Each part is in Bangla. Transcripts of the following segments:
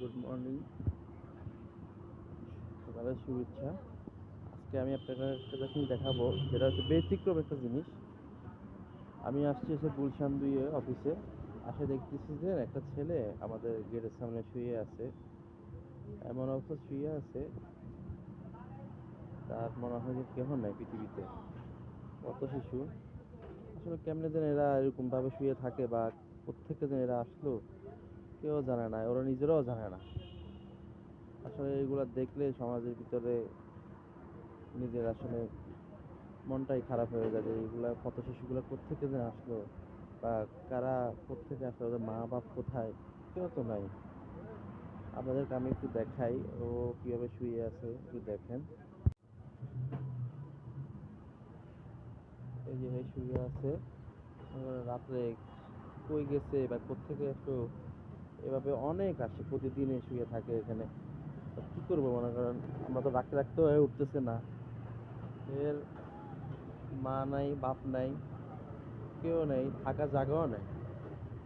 গুড মর্নিং, সকালের শুভেচ্ছা। আজকে আমি আপনাকে একটা জিনিস দেখাবো, যেটা হচ্ছে ব্যতিক্রম একটা জিনিস। আমি আসছি এসে গুলশান 2 অফিসে। আসে দেখতেছি যে একটা ছেলে আমাদের গেটের সামনে শুয়ে আছে। এমন অবস্থা শুয়ে আছে, তার মনে হয় যে কেহ নাই পৃথিবীতে। কত শিশু আসলে কেমনে যেন এরা এরকম ভাবে শুয়ে থাকে, বা কোত্থেকে যেন এরা আসলো কেউ জানে না, ওরা নিজেরাও জানে না। আসলে এগুলা দেখলে সমাজের ভিতরে নিজের আসলে মনটাই খারাপ হয়ে যায় যে এইগুলা কত শিশুগুলা কোত্থেকে যে আসলো, বা কারা কোত্থেকে আসলো, ওদের মা বাপ কোথায়, কেউ তো নাই। আপনাদেরকে আমি একটু দেখাই ও কিভাবে শুয়ে আছে, একটু দেখেন। এই যে এই শুয়ে আছে, রাত্রে কই গেছে বা কোত্থেকে আসলো, এভাবে অনেক আসে, প্রতিদিনে শুয়ে থাকে এখানে। তো কি করবো, মনে করেন আমরা তো রাখতে রাখতে হয়ে উঠতেছে না। এর মা নাই, বাপ নাই, কেউ নেই, থাকার জায়গাও নেই।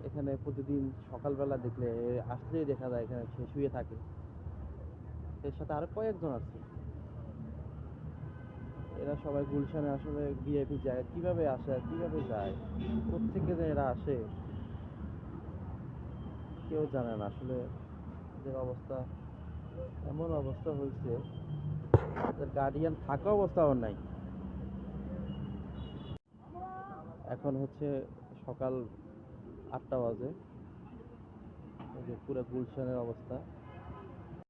এখানে প্রতিদিন সকালবেলা দেখলে আসলেই দেখা যায় এখানে সে শুয়ে থাকে। এর সাথে আরো কয়েকজন আছে। এরা সবাই গুলশানে আসলে ভিআইপি জায়গা, কিভাবে আসে আর কিভাবে যায়, কোত্থেকে যে এরা আসে কেউ জানে না। আসলে এদের অবস্থা, এমন অবস্থা হয়েছে, এদের গার্ডিয়ান থাকা অবস্থাও নাই। এখন হচ্ছে সকাল 8টা বাজে। এই যে পুরো গুলশানের অবস্থা।